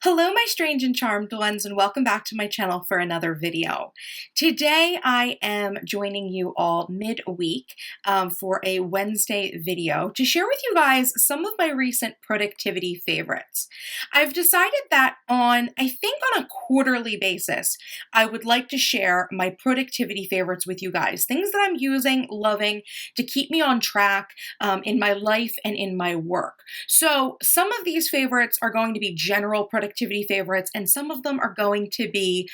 Hello, my strange and charmed ones, and welcome back to my channel for another video. Today, I am joining you all midweek for a Wednesday video to share with you guys some of my recent productivity favorites. I've decided that I think on a quarterly basis, I would like to share my productivity favorites with you guys, things that I'm using, loving to keep me on track in my life and in my work. So some of these favorites are going to be general productivity favorites, and some of them are going to be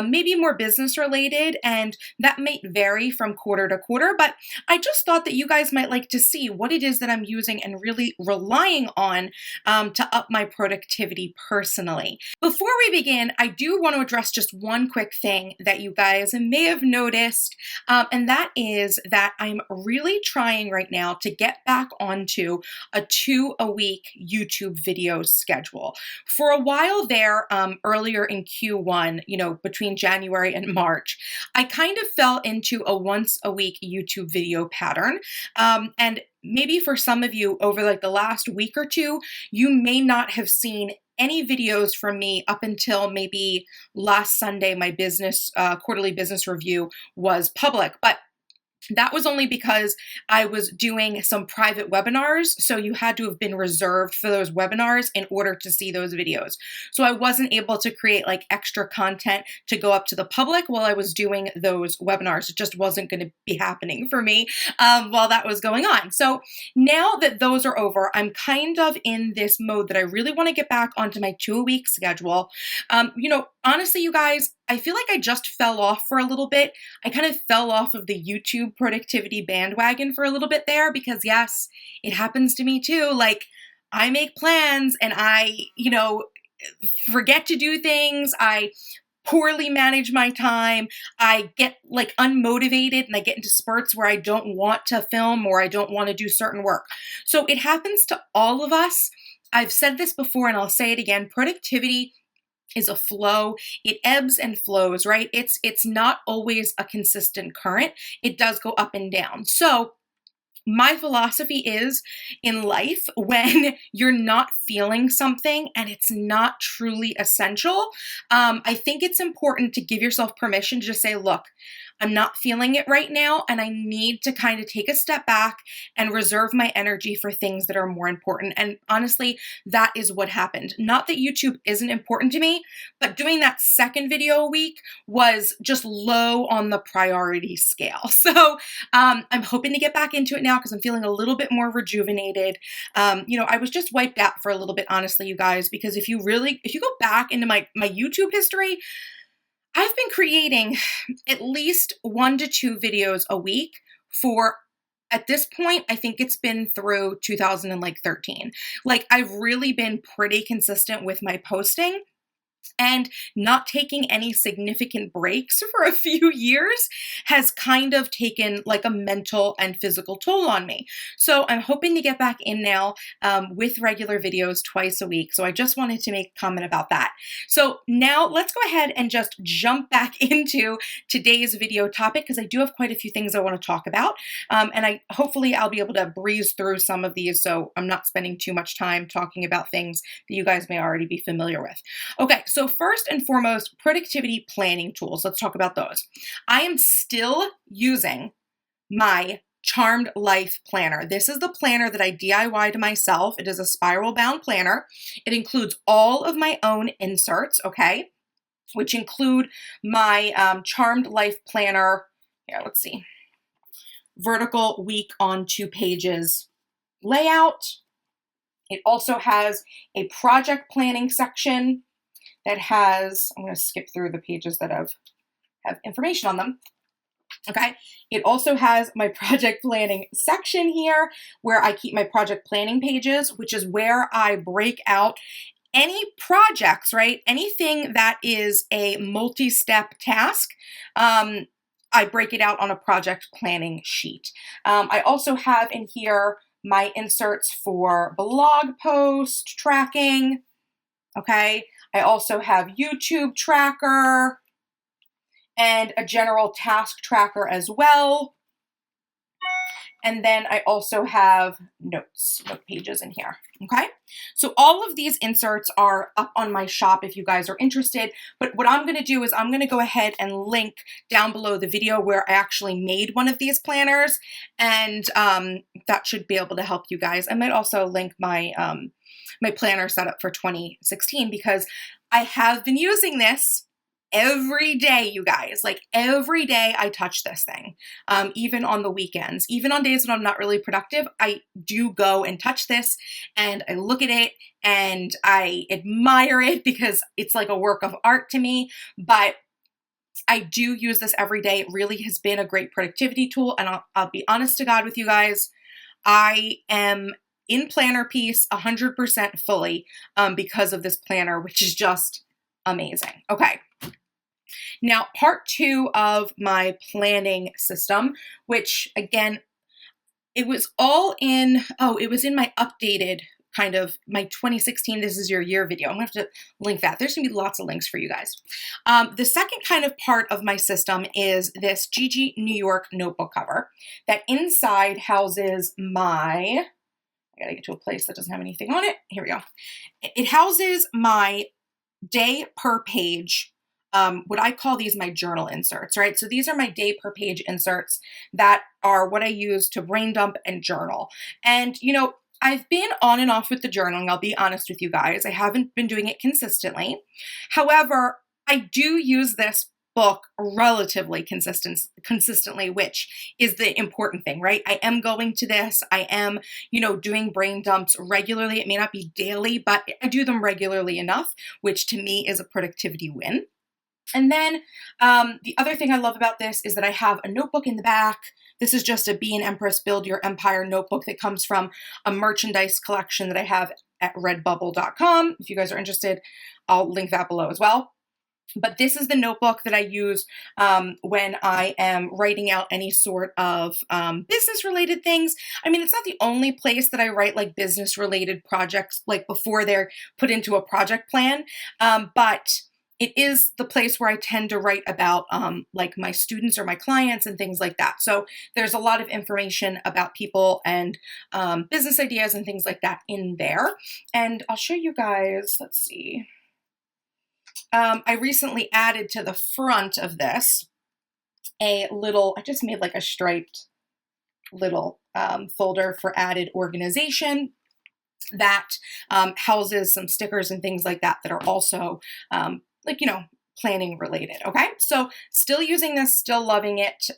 maybe more business related, and that may vary from quarter to quarter, but I just thought that you guys might like to see what it is that I'm using and really relying on to up my productivity personally. Before we begin, I do want to address just one quick thing that you guys may have noticed, and that is that I'm really trying right now to get back onto a 2-a-week YouTube video schedule. For a while there, earlier in Q1, between January and March, I kind of fell into a once-a-week YouTube video pattern. And maybe for some of you over like the last week or two, you may not have seen any videos from me up until maybe last Sunday. My quarterly business review was public, but that was only because I was doing some private webinars, so you had to have been reserved for those webinars in order to see those videos. So I wasn't able to create like extra content to go up to the public while I was doing those webinars. It just wasn't going to be happening for me while that was going on. So now that those are over, I'm kind of in this mode that I really want to get back onto my 2-a-week schedule. Honestly, you guys, I feel like I just fell off for a little bit. I kind of fell off of the YouTube productivity bandwagon for a little bit there because yes, it happens to me too. Like I make plans and I, forget to do things. I poorly manage my time. I get like unmotivated and I get into spurts where I don't want to film or I don't want to do certain work. So it happens to all of us. I've said this before and I'll say it again. Productivity is a flow. It ebbs and flows, right? It's not always a consistent current. It does go up and down. So my philosophy is in life, when you're not feeling something and it's not truly essential, I think it's important to give yourself permission to just say, look, I'm not feeling it right now, and I need to kind of take a step back and reserve my energy for things that are more important. And honestly, that is what happened. Not that YouTube isn't important to me, but doing that second video a week was just low on the priority scale. So I'm hoping to get back into it now because I'm feeling a little bit more rejuvenated. I was just wiped out for a little bit, honestly, you guys, because if you go back into my YouTube history, I've been creating at least 1 to 2 videos a week for, at this point, I think it's been through 2013. Like I've really been pretty consistent with my posting. And not taking any significant breaks for a few years has kind of taken like a mental and physical toll on me. So I'm hoping to get back in now with regular videos twice a week. So I just wanted to make a comment about that. So now let's go ahead and just jump back into today's video topic because I do have quite a few things I want to talk about. And hopefully I'll be able to breeze through some of these so I'm not spending too much time talking about things that you guys may already be familiar with. Okay, so first and foremost, productivity planning tools. Let's talk about those. I am still using my Charmed Life planner. This is the planner that I DIY'd myself. It is a spiral bound planner. It includes all of my own inserts, okay, which include my Charmed Life planner. Here, let's see. Vertical week on 2 pages layout. It also has a project planning section that has, I'm going to skip through the pages that have information on them. Okay. It also has my project planning section here where I keep my project planning pages, which is where I break out any projects, right? Anything that is a multi-step task. I break it out on a project planning sheet. I also have in here my inserts for blog post tracking. Okay. I also have YouTube tracker and a general task tracker as well. And then I also have note pages in here, okay? So all of these inserts are up on my shop if you guys are interested, but what I'm gonna do is I'm gonna go ahead and link down below the video where I actually made one of these planners, and that should be able to help you guys. I might also link my, my planner setup for 2016 because I have been using this every day, you guys. Like every day I touch this thing, even on the weekends, even on days when I'm not really productive, I do go and touch this and I look at it and I admire it because it's like a work of art to me. But I do use this every day. It really has been a great productivity tool. And I'll be honest to God with you guys, I am in planner piece 100% fully because of this planner, which is just amazing. Okay. Now, part 2 of my planning system, which again, it was all in, it was in my updated kind of my 2016 This Is Your Year video. I'm gonna have to link that. There's gonna be lots of links for you guys. The second kind of part of my system is this Gigi New York notebook cover that inside houses my, I gotta get to a place that doesn't have anything on it. Here we go. It houses my day per page, what I call these my journal inserts, right? So these are my day per page inserts that are what I use to brain dump and journal. And, you know, I've been on and off with the journaling, I'll be honest with you guys. I haven't been doing it consistently. However, I do use this book relatively consistently, which is the important thing, right? I am going to this. I am, you know, doing brain dumps regularly. It may not be daily, but I do them regularly enough, which to me is a productivity win. And then the other thing I love about this is that I have a notebook in the back. This is just a Be an Empress, Build Your Empire notebook that comes from a merchandise collection that I have at redbubble.com. If you guys are interested, I'll link that below as well. But this is the notebook that I use when I am writing out any sort of business-related things. I mean, it's not the only place that I write like business-related projects, like before they're put into a project plan, but it is the place where I tend to write about like my students or my clients and things like that. So there's a lot of information about people and business ideas and things like that in there. And I'll show you guys, let's see. I recently added to the front of this a little, I just made like a striped little folder for added organization that houses some stickers and things like that that are also like, you know, planning related. Okay. So still using this, still loving it.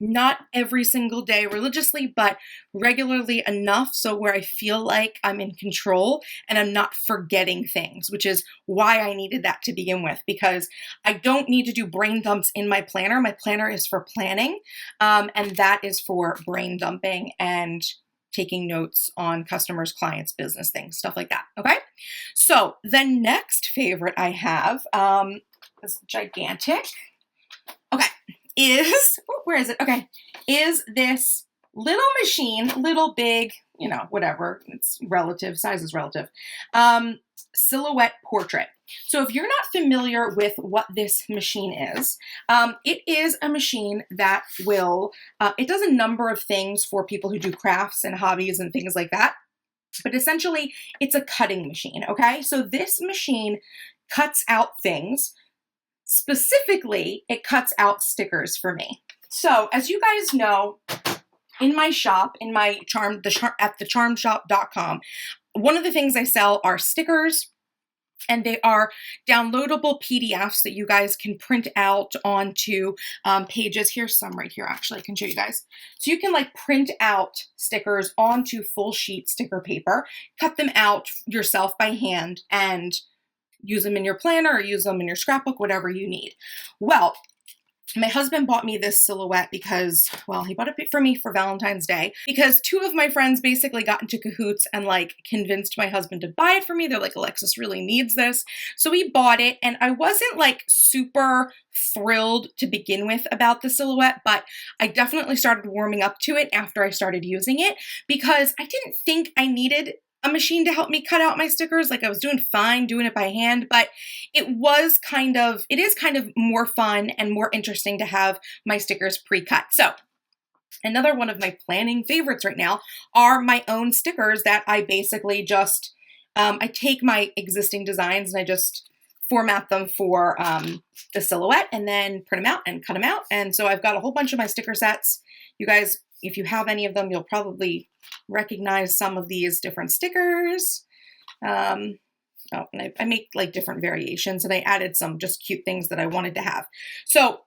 Not every single day religiously, but regularly enough so where I feel like I'm in control and I'm not forgetting things, which is why I needed that to begin with, because I don't need to do brain dumps in my planner. My planner is for planning, and that is for brain dumping and taking notes on customers, clients, business things, stuff like that. Okay. So the next favorite I have, is gigantic. Okay. Where is it? Okay. Is this little machine, little, big, you know, whatever. It's relative. Size is relative. Silhouette portrait. So if you're not familiar with what this machine is, it is a machine that will, it does a number of things for people who do crafts and hobbies and things like that. But essentially, it's a cutting machine, okay? So this machine cuts out things. Specifically, it cuts out stickers for me. So as you guys know, in my shop, in my at thecharmshop.com, one of the things I sell are stickers, and they are downloadable PDFs that you guys can print out onto pages. Here's some right here, actually, I can show you guys. So you can like print out stickers onto full sheet sticker paper, cut them out yourself by hand, and use them in your planner or use them in your scrapbook, whatever you need. Well, my husband bought me this silhouette because, well, he bought it for me for Valentine's Day because two of my friends basically got into cahoots and like convinced my husband to buy it for me. They're like, Alexis really needs this. So we bought it, and I wasn't like super thrilled to begin with about the silhouette, but I definitely started warming up to it after I started using it because I didn't think I needed a machine to help me cut out my stickers. Like I was doing fine doing it by hand, but it is kind of more fun and more interesting to have my stickers pre-cut. So Another one of my planning favorites right now are my own stickers that I basically just, I take my existing designs and I just format them for the silhouette and then print them out and cut them out. And so I've got a whole bunch of my sticker sets. You guys, if you have any of them, you'll probably recognize some of these different stickers. And I make like different variations, and I added some just cute things that I wanted to have. So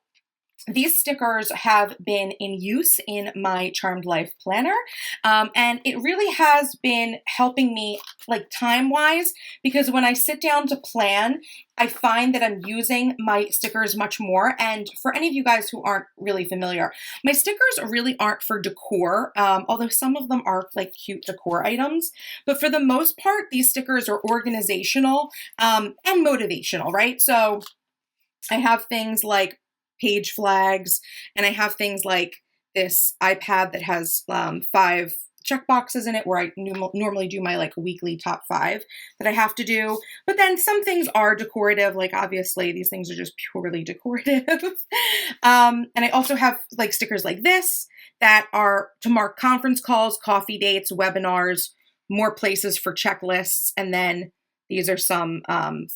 these stickers have been in use in my Charmed Life planner, and it really has been helping me like time-wise, because when I sit down to plan, I find that I'm using my stickers much more. And for any of you guys who aren't really familiar, my stickers really aren't for decor, although some of them are like cute decor items. But for the most part, these stickers are organizational and motivational, right? So I have things like page flags, and I have things like this iPad that has 5 check boxes in it where I normally do my like weekly top 5 that I have to do. But then some things are decorative, like obviously these things are just purely decorative. And I also have like stickers like this that are to mark conference calls, coffee dates, webinars, more places for checklists. And then these are some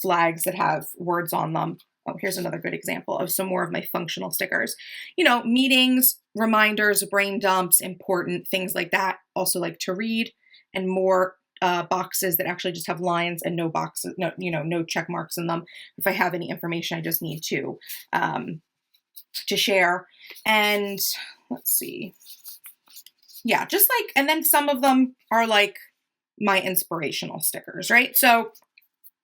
flags that have words on them. Oh, here's another good example of some more of my functional stickers. You know, meetings, reminders, brain dumps, important, things like that. Also like to read, and more boxes that actually just have lines and no boxes, no check marks in them. If I have any information I just need to share. And let's see. Yeah, just like, and then some of them are like my inspirational stickers, right? So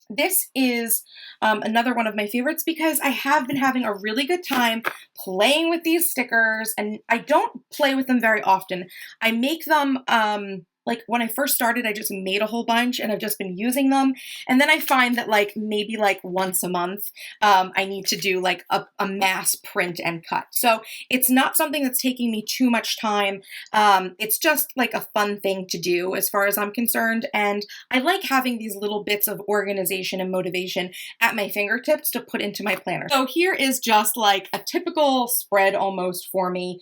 this is another one of my favorites because I have been having a really good time playing with these stickers, and I don't play with them very often. I make them, like when I first started, I just made a whole bunch and I've just been using them. And then I find that like maybe like once a month, I need to do like a mass print and cut. So it's not something that's taking me too much time. It's just like a fun thing to do as far as I'm concerned. And I like having these little bits of organization and motivation at my fingertips to put into my planner. So here is just like a typical spread almost for me.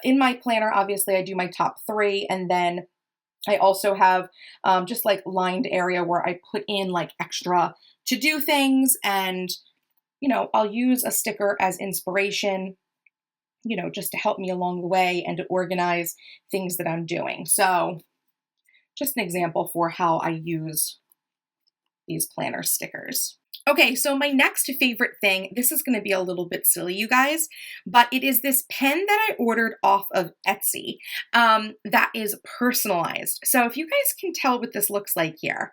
In my planner, obviously I do my top 3, and then I also have just like lined area where I put in like extra to do things, and I'll use a sticker as inspiration, just to help me along the way and to organize things that I'm doing. So just an example for how I use these planner stickers. Okay, so my next favorite thing, this is going to be a little bit silly, you guys, but it is this pen that I ordered off of Etsy that is personalized. So if you guys can tell what this looks like here,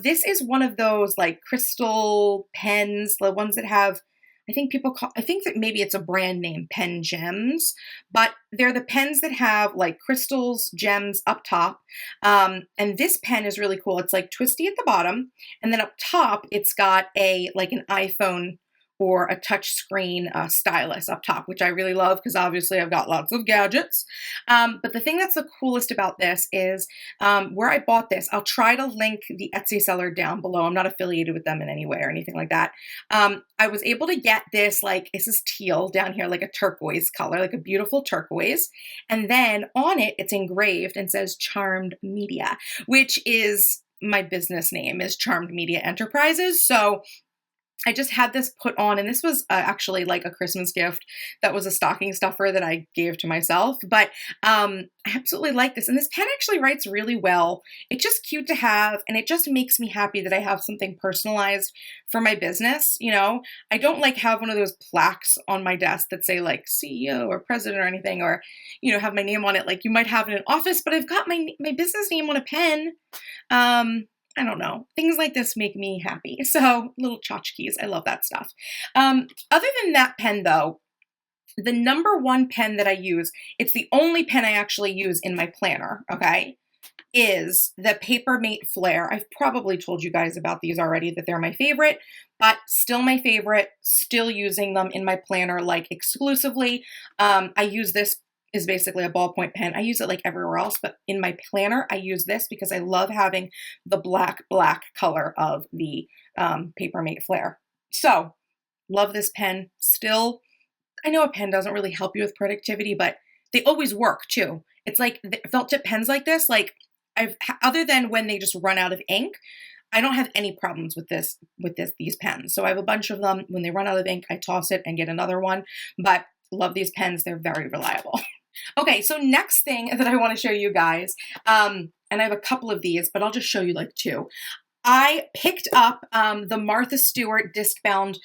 this is one of those like crystal pens, the ones that have, I think that maybe it's a brand name, Pen Gems, but they're the pens that have like crystals, gems up top. And this pen is really cool. It's like twisty at the bottom, and then up top, it's got like an iPhone or a touch screen stylus up top, which I really love because obviously I've got lots of gadgets. But the thing that's the coolest about this is where I bought this. I'll try to link the Etsy seller down below. I'm not affiliated with them in any way or anything like that. I was able to get this, like, this is teal down here, like a turquoise color, like a beautiful turquoise. And then on it, it's engraved and says Charmed Media, which is my business name, is Charmed Media Enterprises. So I just had this put on, and this was actually like a Christmas gift that was a stocking stuffer that I gave to myself, but I absolutely like this. And this pen actually writes really well. It's just cute to have, and it just makes me happy that I have something personalized for my business. I don't like have one of those plaques on my desk that say like CEO or president or anything, or, have my name on it like you might have in an office, but I've got my business name on a pen. I don't know. Things like this make me happy. So little tchotchkes. I love that stuff. Other than that pen though, the number one pen that I use, it's the only pen I actually use in my planner, okay, is the Papermate Flare. I've probably told you guys about these already, that they're my favorite, but still my favorite, still using them in my planner like exclusively. I use this is basically a ballpoint pen. I use it like everywhere else, but in my planner, I use this because I love having the black color of the Papermate Flare. So, love this pen still. I know a pen doesn't really help you with productivity, but they always work too. It's like felt tip pens like this, like other than when they just run out of ink, I don't have any problems with these pens. So I have a bunch of them. When they run out of ink, I toss it and get another one, but love these pens. They're very reliable. Okay, so next thing that I want to show you guys, and I have a couple of these, but I'll just show you like two. I picked up the Martha Stewart disc-bound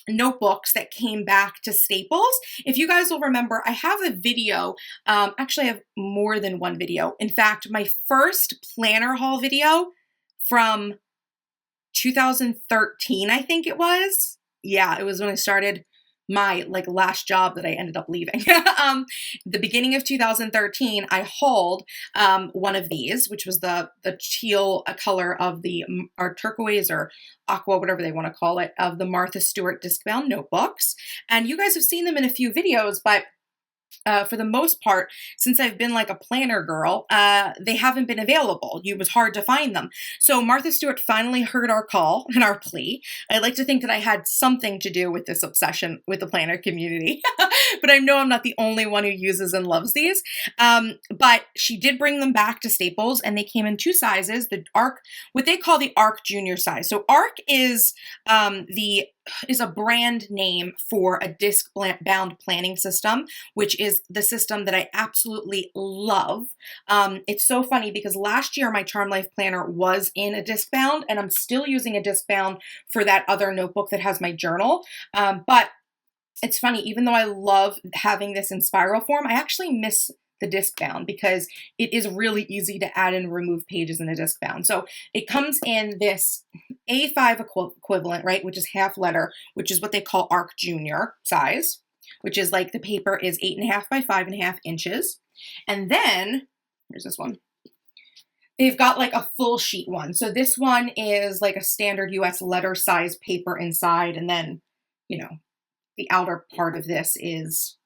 notebooks that came back to Staples. If you guys will remember, I have a video, actually I have more than one video. In fact, my first planner haul video from 2013, I think it was. Yeah, it was when I started my last job that I ended up leaving. The beginning of 2013, I hauled one of these, which was the teal color of or turquoise or aqua, whatever they want to call it, of the Martha Stewart disc-bound notebooks. And you guys have seen them in a few videos, but for the most part, since I've been like a planner girl, they haven't been available. It was hard to find them. So Martha Stewart finally heard our call and our plea. I like to think that I had something to do with this obsession with the planner community, but I know I'm not the only one who uses and loves these. But she did bring them back to Staples, and they came in two sizes, the ARC, what they call the ARC Junior size. So ARC is a brand name for a disc-bound planning system, which is the system that I absolutely love. It's so funny because last year my Charm Life planner was in a disc-bound, and I'm still using a disc-bound for that other notebook that has my journal. But it's funny, even though I love having this in spiral form, I actually miss the disc bound because it is really easy to add and remove pages in a disc bound. So it comes in this A5 equivalent, right, which is half letter, which is what they call ARC Junior size, which is like the paper is 8.5 by 5.5 inches. And then, here's this one. They've got like a full sheet one. So this one is like a standard US letter size paper inside. And then, you know, the outer part of this is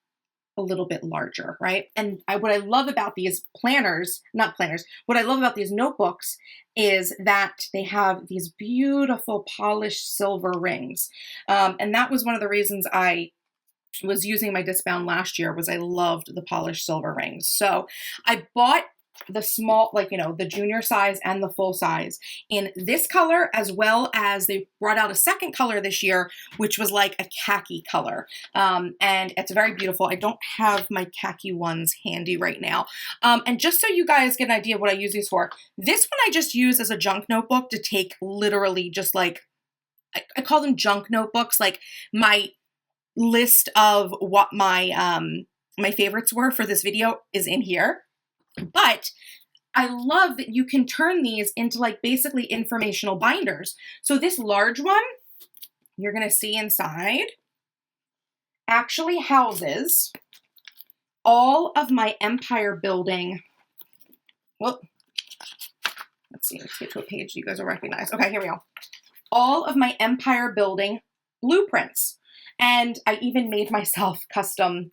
a little bit larger, right? And what I love about these what I love about these notebooks is that they have these beautiful polished silver rings. And that was one of the reasons I was using my disc bound last year, was I loved the polished silver rings. So I bought the small, the junior size and the full size in this color, as well as they brought out a second color this year, which was like a khaki color. And it's very beautiful. I don't have my khaki ones handy right now. And just so you guys get an idea of what I use these for, this one I just use as a junk notebook to take literally just like, I call them junk notebooks, like my list of what my favorites were for this video is in here. But I love that you can turn these into like basically informational binders. So this large one, you're going to see inside, actually houses all of my empire building. Well, let's see, let's get to a page you guys will recognize. Okay, here we go. All of my empire building blueprints. And I even made myself custom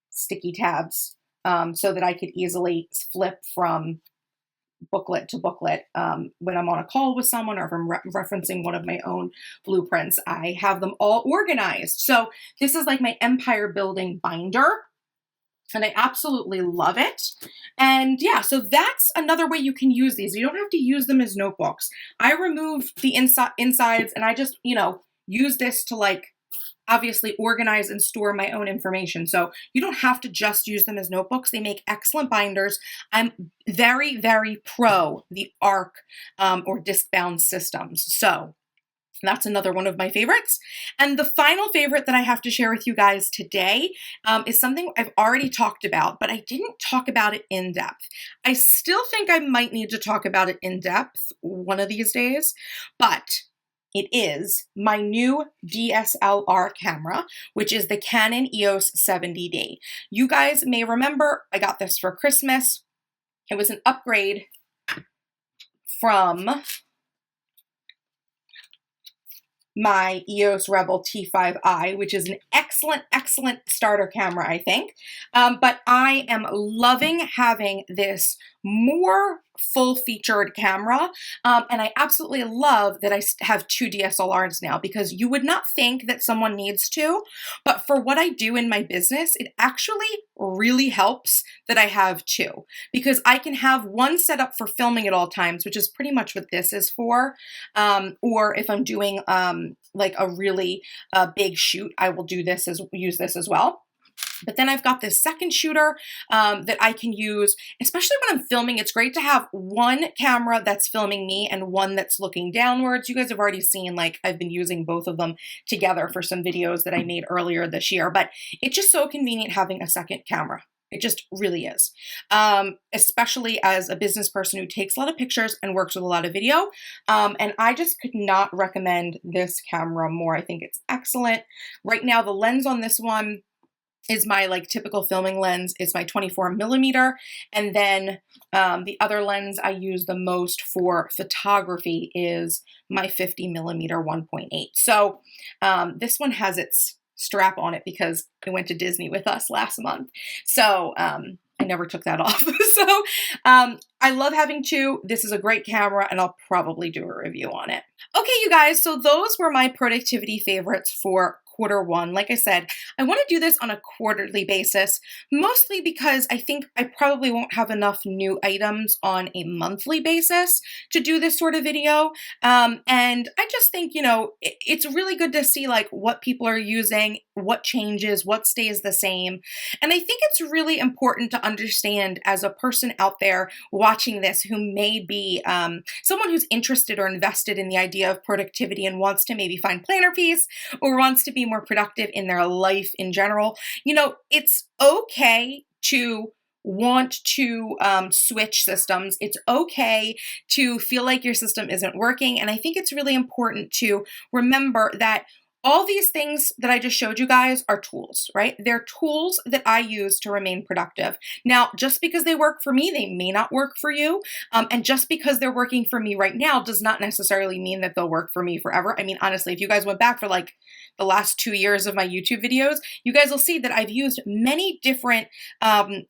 sticky tabs so that I could easily flip from booklet to booklet when I'm on a call with someone, or if I'm referencing one of my own blueprints. I have them all organized. So this is like my empire building binder, and I absolutely love it. And yeah, so that's another way you can use these. You don't have to use them as notebooks. I removed the insides, and I just, use this to like obviously organize and store my own information. So you don't have to just use them as notebooks. They make excellent binders. I'm very, very pro the ARC or disc-bound systems. So that's another one of my favorites. And the final favorite that I have to share with you guys today is something I've already talked about, but I didn't talk about it in depth. I still think I might need to talk about it in depth one of these days, but it is my new DSLR camera, which is the Canon EOS 70D. You guys may remember I got this for Christmas. It was an upgrade from my EOS Rebel T5i, which is an excellent, excellent starter camera, I think. But I am loving having this more full-featured camera, and I absolutely love that I have 2 DSLRs now, because you would not think that someone needs to, but for what I do in my business, it actually really helps that I have 2, because I can have one set up for filming at all times, which is pretty much what this is for, or if I'm doing like a really big shoot, I will use this as well. But then I've got this second shooter that I can use, especially when I'm filming. It's great to have one camera that's filming me and one that's looking downwards. You guys have already seen, like, I've been using both of them together for some videos that I made earlier this year, but it's just so convenient having a second camera. It just really is. Especially as a business person who takes a lot of pictures and works with a lot of video. And I just could not recommend this camera more. I think it's excellent. Right now, the lens on this one is my like typical filming lens. It's my 24mm, and then the other lens I use the most for photography is my 50mm 1.8. So this one has its strap on it because it went to Disney with us last month. So I never took that off. So I love having 2. This is a great camera, and I'll probably do a review on it. Okay, you guys, so those were my productivity favorites for Q1. Like I said, I want to do this on a quarterly basis, mostly because I think I probably won't have enough new items on a monthly basis to do this sort of video. And I just think, you know, it's really good to see like what people are using, what changes, what stays the same. And I think it's really important to understand as a person out there watching this who may be someone who's interested or invested in the idea of productivity and wants to maybe find planner peace or wants to be more productive in their life in general. You know, it's okay to want to switch systems. It's okay to feel like your system isn't working. And I think it's really important to remember that all these things that I just showed you guys are tools, right? They're tools that I use to remain productive. Now, just because they work for me, they may not work for you. And just because they're working for me right now does not necessarily mean that they'll work for me forever. I mean, honestly, if you guys went back for like the last 2 years of my YouTube videos, you guys will see that I've used many different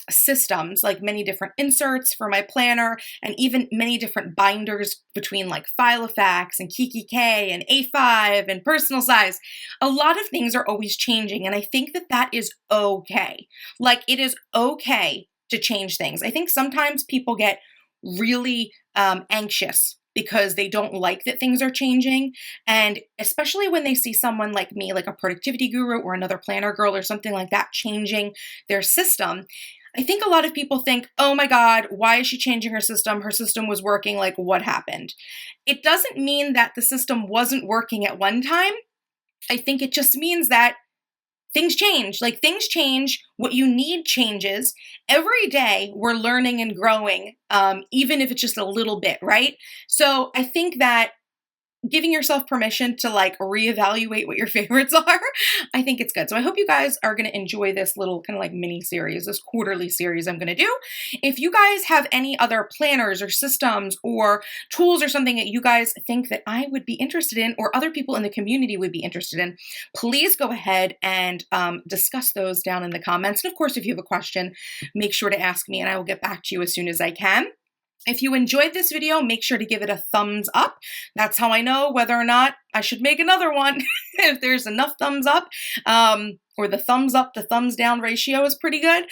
systems, like many different inserts for my planner, and even many different binders between like Filofax and KikiK and A5 and personal size. A lot of things are always changing, and I think that that is okay. Like, it is okay to change things. I think sometimes people get really anxious because they don't like that things are changing, and especially when they see someone like me, like a productivity guru or another planner girl or something like that, changing their system. I think a lot of people think, oh my God, why is she changing her system? Her system was working, like what happened? It doesn't mean that the system wasn't working at one time. I think it just means that things change. Like, things change. What you need changes. Every day we're learning and growing, even if it's just a little bit, right? So I think that giving yourself permission to like reevaluate what your favorites are, I think it's good. So I hope you guys are going to enjoy this little kind of like mini series, this quarterly series I'm going to do. If you guys have any other planners or systems or tools or something that you guys think that I would be interested in or other people in the community would be interested in, please go ahead and discuss those down in the comments. And of course, if you have a question, make sure to ask me and I will get back to you as soon as I can. If you enjoyed this video, make sure to give it a thumbs up. That's how I know whether or not I should make another one. If there's enough thumbs up, or the thumbs up to thumbs down ratio is pretty good,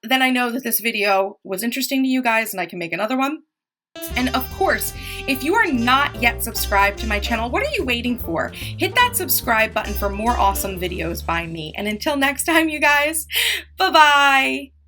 then I know that this video was interesting to you guys and I can make another one. And of course, if you are not yet subscribed to my channel, what are you waiting for? Hit that subscribe button for more awesome videos by me. And until next time, you guys, bye-bye.